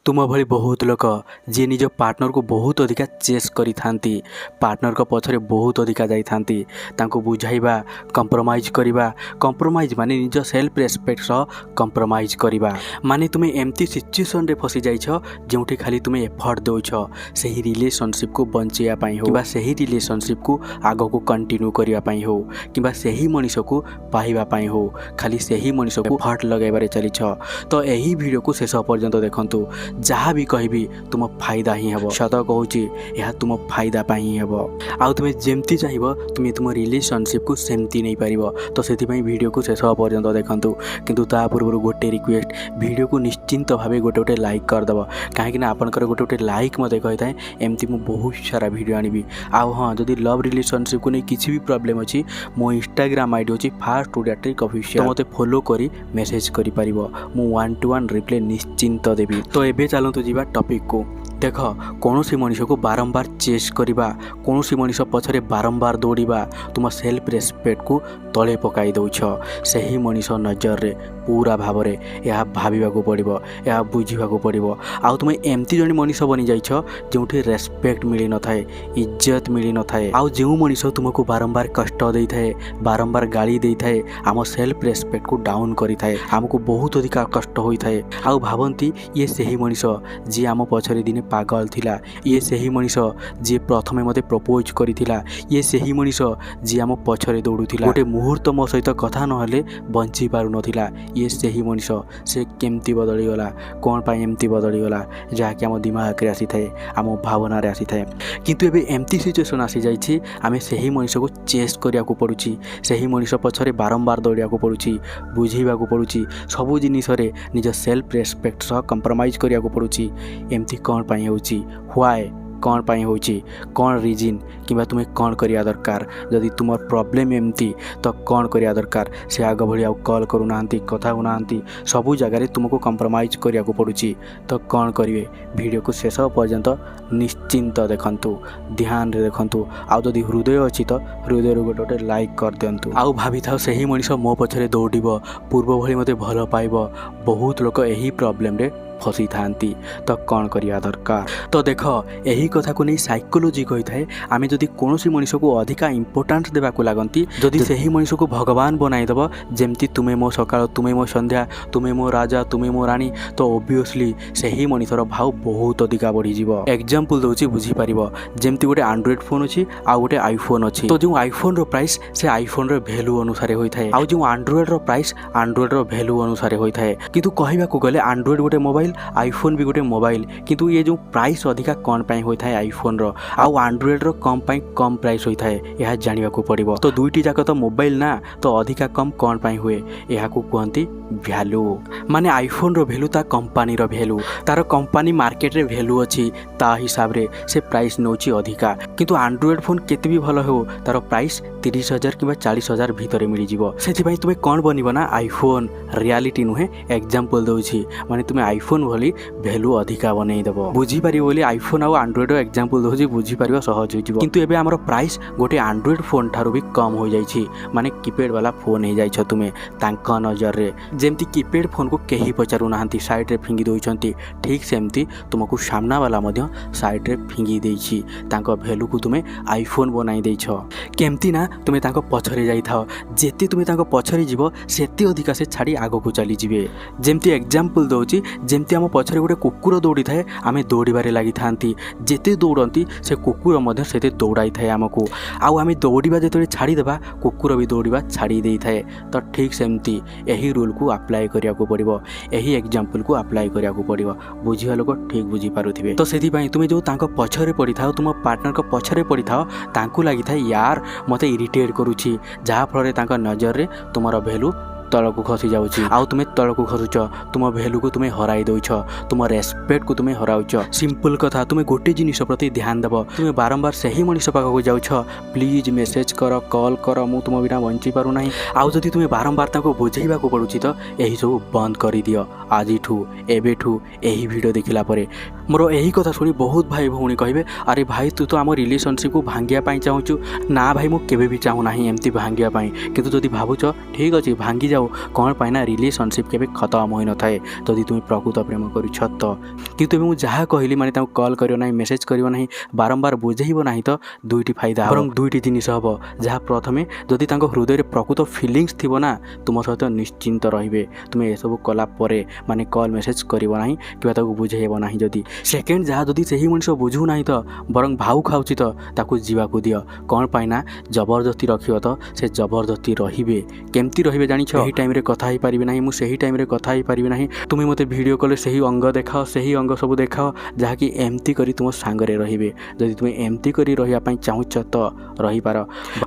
तुम भली बहुत लोक जी निज पार्टनर को बहुत अधिका चेस करी थांती, पार्टनर को पछरे बहुत अधिका जाई थांती, तांको बुझाइबा कंप्रोमाइज करिबा, कंप्रोमाइज माने निज सेल्फ रेस्पेक्ट सह कंप्रोमाइज करिबा, माने तुमे एम्ति सिचुएशन रे फसी जाइछ जोंठी खाली तुमे एफर्ट दोछ सही रिलेशनशिप को बंचिया पई हो किबा सही रिलेशनशिप को आगो को कंटिन्यू करिया पई हो किबा सही मनीष को पाइबा पई हो, खाली सही मनीष को एफर्ट लगाइबारे चलिछ। तो एही वीडियो को शेष पर्यंत देखंतु, जहाँ भी कहबी तुम फायदा ही हेब, सत कहूची यह तुम फायदा पाई ही हेब। आउ तुमे जेमती चाहिबो तुमे तुम रिलेशनशिप को सेमती नहीं पारिबो। तो सेति पई वीडियो को शेष पर्यंत देखंतु, किंतु ता पूर्व गोटे रिक्वेस्ट, वीडियो को निश्चिंत भावे गोटे गोटे लाइक कर दबो, काहे कि ना आपनकर गोटे गोटे लाइक मते कहिताय एमती मु बहुत सारा वीडियो आनिबी। आउ हां जदी लव रिलेशनशिप को नै किछि भी प्रॉब्लम अछि, मो इंस्टाग्राम आईडी अछि फास्ट टूडियाट्रिक ऑफिशियल, तो मते फॉलो करी मेसेज करि पारिबो, मु 1 to 1 रिप्लाई निश्चिंत देबी। तो एबे चलतु जीवा टॉपिक को। देख कौन सी मनीष को बारंबार चेस करवा, कौन सी मनीष पछरे बारंबार दौड़ा तुम सेल्फ रेस्पेक्ट को तले पकाई दौछ, सही मनीष नजर रे पूरा भाव रे यह भाविबाकू पड़िबो, यह बुझिबाकू पड़िबो। आउ तुम एमती जणी मनीष बनी जाइछ जोंठी रेस्पेक्ट मिली न थाए, इज्जत मिली न थाए। आउ जेउ मनीष तुमको बारंबार कष्ट देई थाए, बारंबार गाली देई थाए, आम सेल्फ रेस्पेक्ट को डाउन करि थाए, हमको बहुत अधिका कष्ट होई थाए। आउ भावंती ये सही मनीष जी आम पछरे दिने पागल थिला, ये सही मनीष जी प्रथमे मते प्रपोज करिथिला, ये सही मनीष जी आम पछरे दौड़ुथिला, गोटे मुहूर्त मो सहित कथा नहले बंची पारु नथिला, ये सही मनीष से केमती बदली गला, कौन पाई एमती बदली गला, जहाँकि आम दिमाग रे आसी थाए, आम भावना रे आसी थाए। किंतु एबे एमती सिचुएशन आसी जाइछि, आमे सही मनीष को चेस करिया को पड़ुछि, सही मनीष पछरे बारंबार दौड़िया को पड़ुछि, बुझिबा को पड़ुछि, सबु जिनिस रे निज सेल्फ रेस्पेक्ट सह कंप्रोमाइज करिया को पड़ुछि। एमती कौन पाई होछि, व्हाई कौन पाई होछि, कौन रीजन किबा तुमे कौन करिया दरकार, जदि तुम प्रॉब्लम एमती तो कौन करिया दरकार। से आग भली आ कॉल करू नांती, कथा हो नांती, सबु जगह तुमको कंप्रोमाइज करिया को पड़ुछि, तो कौन करिवे। वीडियो को शेष पर्यंत निश्चिंत देखंतु, ध्यान रे देखंतु। आउ जदि हृदय अछि तो हृदय रो गोटे लाइक कर दियंतु। आउ भाबी थाओ सही मनीष मो पछरे दौड़िबो, पूर्व भली मते भल पाइबो। बहुत लोक एही प्रॉब्लम रे फसी थांती, तो कौन करिया दरकार। तो देख यही कथा को नहीं साइकोलॉजी कही थाए, आमे जदि कोनोसी मनीष को अधिका इंपोर्टेंस देबा को लागंती, जदि सही मनीष को भगवान बनाई दबो, जेमती तुमे मो सकाळ, तुमे मो संध्या, तुमे मो राजा, तुमे मो रानी, तो ऑब्वियसली सही मनीषर भाव बहुत अधिका बढ़ी जीवो। एग्जांपल दोची बुझी पारिबो, जेमती गोटे एंड्रॉइड फोन अछि आ गोटे आईफोन अछि, तो जो आईफोन रो प्राइस से आईफोन रो वैल्यू अनुसार होई थाए, आ जो एंड्रॉइड रो प्राइस एंड्रॉइड रो वैल्यू अनुसार होई थाए। किंतु कहिबा को गले एंड्रॉइड गोटे मोबाइल, आईफोन भी गोटे मोबाइल, किंतु ये जो प्राइस अधिका कौन पाई होई थाए आईफोन रो, आउ एंड्रॉइड रो कम पाई कम प्राइस होई थाए, यह जानिबा को पड़िबो। तो दुईटी जाक तो मोबाइल ना, तो अधिका कम कौन पाई हुए, यह को कहंती वैल्यू। माने आईफोन रो वैल्यू ता कंपनी रो वैल्यू, तार कंपनी मार्केट रे वैल्यू अछि, ता हिसाब रे से प्राइस नोची अधिका। किंतु एंड्रॉइड फोन केते भी भलो हो, तार प्राइस 30,000 किबा 40,000 भितरे मिली जिवो। सेथि पई तुमे कोन बनिबो ना आईफोन, रियलिटी नुहे एग्जांपल दोछि, माने तुमे आईफोन भली वैल्यू अधिका बनै देबो। बुझी पारि बोली आईफोन आ एंड्रॉइड एग्जांपल दोछि, बुझी पारिबा सहज हो जिवो। किंतु एबे हमर प्राइस गोटे एंड्रॉइड फोन थारु भी कम हो जाइछि, माने कीपैड वाला फोन हे जाइछ तुमे तांका नजर रे। जेमती कीपैड फोन को केही पचारु नाहंती, साइड रे फिंगी दोइछंती, ठीक सेमती तुमको सामना वाला मध्य साइड रे फिंगी देइछि, तांका वैल्यू को तुमे आईफोन बनाई देइछ। केमती ना तुमे तांका पछरे जाई थाओ, जेते तुमे तांका पछरे जिवो सेते अधिका से छाड़ी आगो को चली जिवे। जेमती एग्जांपल दोछि, जेमती हम पछरे गोटे कुकुर दौड़ी थाए, आमे दौड़बारे लागि थांती, जेते दौड़ंती से कुकुर मध्य सेते दौड़ाई थाए हमको। आउ आमे दौड़िबा जेतले छाड़ी देबा, कुकुर भी दौड़िबा छाड़ी देई थाए। तो ठीक सेमती एही रूल को अप्लाई करिया को पड़िबो, एही एग्जांपल को अप्लाई करिया को पड़िबो। बुझिया लोक ठीक बुझी पारुथिबे। तो सेति पई तुमे जो तांको पछरे पड़ी थाओ, तुम पार्टनर को पछरे पड़ी थाओ, तांको लागि थाए यार मते इरिटेट करूछि, जहा फଳରେ तांको नजर रे तुमर वैल्यू तलकू खसी जाउछि। आउ तुमे तलकू खसुच, तुम वैल्यू को तुमे हराई दउछ, तुम रेस्पेक्ट को तुमे हराउछ। सिंपल कथा, तुमे गोटे जिनिस प्रति ध्यान देबो, तुमे बारंबार सही मनीष पाखा को जाउछ, प्लीज मेसेज कर, कॉल कर, मु तुम बिना बंची पारु नाही। आउ जदि तुमे बारंबार ताको बुझेइबा को पडुछि, तो एही सब बंद करि दियो आजिठू, एबेठू। एही वीडियो देखिला परे मोर एही कथा सुनी बहुत भाई भौणी कहबे, अरे भाई तू तो आम रिलेशनशिप को भांगिया पाई चाहूचु ना। भाई मु केबे भी चाहू नाही एमती भांगिया पाई, किंतु जदि भाबुछ ठीक अछि भांगी जाओ कौन पाई ना रिलेशनशिप केबे खत्म होई न थाए जदि तुम प्रकृत प्रेम करूछ तो किंतु एबे मु जहाँ कहली माने ताको कॉल करियो नाही मेसेज करियो नाही बारंबार बुझेइबो नाही तो दुईटी फायदा बरं दुईटी जिनिस हबो जहाँ प्रथमे जदि ताको हृदय रे प्रकृत फीलिंग्स थिबो ना तुम सहित निश्चिंत रहिबे तुमे ए सब कला परे माने कॉल मेसेज करियो नाही किबा ताको बुझेइबो नाही जदि सेकेंड जहाँ जदि सही मनुष्य बुझू नाही तो बरं भाउ खाउची तो ताको जीवाको दियो कौन पाई ना जबरदस्ती रखियो तो से जबरदस्ती रहिबे केमती रहिबे जानिछ एही टाइम रे कथा ही परिबे नाही मु सही टाइम रे कथा ही परिबे नाही तुमे मते वीडियो कॉल सही अंग देखाओ सही अंग सब देखाओ जहाँ कि एमती करी तुम सांगरे रहिबे जदि तुमे एमती करी रहिया पई चाहुछ तो रहि पार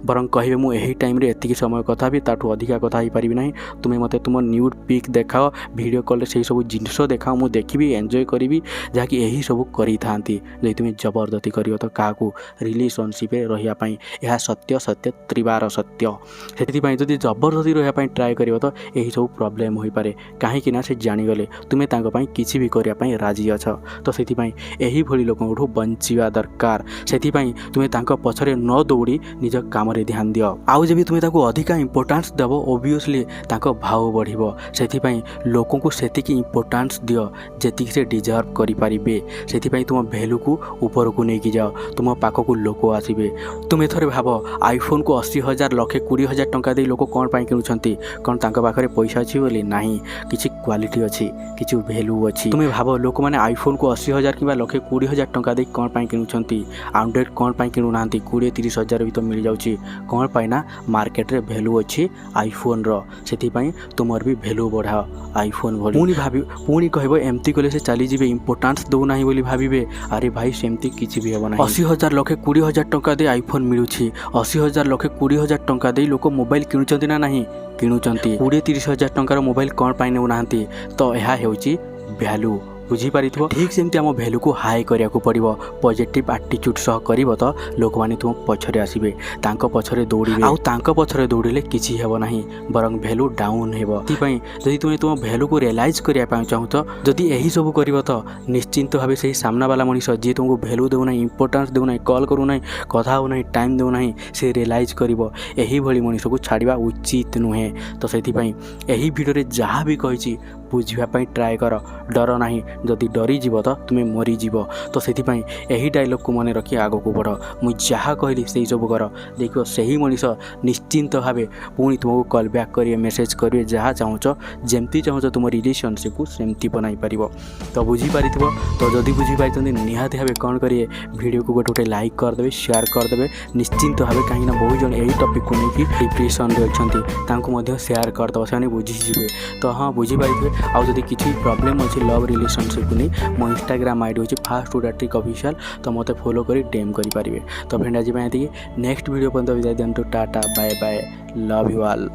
बरं कहबे मु एही टाइम रे एतिकी समय कथा भी ताठू अधिका कथा ही परिबे नाही तुमे मते तुम न्यूड पिक देखाओ वीडियो कॉल सही सब जिनिस देखाओ मु देखिबी एन्जॉय करिबी जहाँ कि एही सब करि थांती जदि तुमे जबरदस्ती करियो तो काकू रिलेशनशिप रे रहिया पई यह सत्य सत्य त्रिबार सत्य सेति पई जदि जबरदस्ती रहिया पई ट्राई करियो तो एही सब प्रॉब्लम होई पारे काहे कि ना से जानि गले तुमे तांको पई किछि भी करिया पई राजी अछ तो सेति पई एही भली लोकंठू बंचिवा दरकार सेति पई तुमे तांको पछरे न दौड़ी निज काम रे ध्यान दियो आउ जेबी तुमे ताको अधिका इंपोर्टेंस देबो ऑब्वियसली तांको भाव बढ़िबो सेति पई लोकन को सेति की इंपोर्टेंस दियो जेति से डिजर्व करि पारिबे सेति पई तुम वैल्यू को ऊपर को नेकी जाओ तुम पाख को लोक आसीबे तुम एथरे भाबो आईफोन को 80,000 लक्षे 20,000 टंका दे लोक कोन पाई किनुछंती कोन तांका पाखरे पैसा अछि बोली नाही किछि क्वालिटी अछि किछि वैल्यू अछि तुम भाबो लोक माने आईफोन को 80,000 किबा लक्षे 20,000 टंका दे कोन पाई किनुछंती एंड्रॉइड कोन पाई किनु नांती 20-30,000 भी तो मिल जाउची कोन पाई ना मार्केट रे वैल्यू अछि आईफोन रो सेति पई तुमर भी वैल्यू बढ़ाओ आईफोन भली पुनी भाबी पुनी कहबो एमती कले से चली जिवे इंपोर्टेंस दो नाही बोली भाबिबे अरे भाई सेमती किछि भी हेबो नाही 80,000 लक्षे 20,000 टंका दे आईफोन मिलुछि 80,000 लक्षे 20,000 टंका दे लोक मोबाइल किनुचंती ना नाही किनुचंती 20-30,000 टंकार मोबाइल कोन पाई नेउ नांती तो एहा हेउची वैल्यू बुझी पारिथो ठीक सेमती आम वैल्यू को हाई करिया को पड़िबो पॉजिटिव एटीट्यूड सह करिवो तो लोक माने तुम पछरे आसीबे तांको पछरे दौड़िबे आउ तांको पछरे दौड़िले किछि हेबो नाही बरं वैल्यू डाउन हेबो ती पई जदि तुमे तुम वैल्यू को रियलाइज करिया पय चाहू तो जदि एही सब करिवो तो निश्चिंत भाबे सेही सामना वाला मनीष जे तुमको वैल्यू देउ नाही इंपोर्टेंस देउ नाही कॉल करू नाही कथा हो नाही टाइम देउ नाही से रियलाइज करिवो एही भली मनीष को छाड़िबा उचित नुहे तो सेति पई एही वीडियो रे जहा भी कहिछि बुझिबा पई ट्राई कर डर नाही जदि डरी जीव तो तुम्हें मरी जीव तो सेति पई एही डायलॉग को मने रखी आगो को बढ़ मु जहाँ कहली से सब कर देखो सही मनीष निश्चिंत भावे पुणी तुमको कॉल बैक करिए मेसेज करिए जहाँ चाहूच जमती चाहूच तुम रिलेशनशिप को सेमती बनाई पार तो बुझी पारिथिबो तो जदि बुझी पाइछन्ती निहाती भावे कौन करिए वीडियो को गोटे लाइक करदेवे शेयर करदेवे निश्चिंत भावे कहीं बहुत जन यही टॉपिक को लेकिन डिप्रेशन रे अछंती तांको मध्य शेयर करदो से बुझी जीवे तो हाँ बुझी पारिथिबे आउ जदि किछि प्रॉब्लम अछि लव रिलेशनशिप को नहीं मो इंस्टाग्राम आईडी होची फास्ट फूड ट्रिक ऑफिशियल तो मते फॉलो करी डीएम करि पारिबे तो फ्रेंड आज मैं नेक्स्ट वीडियो पर्यंत विदाय दियंतु tata bye bye love you all.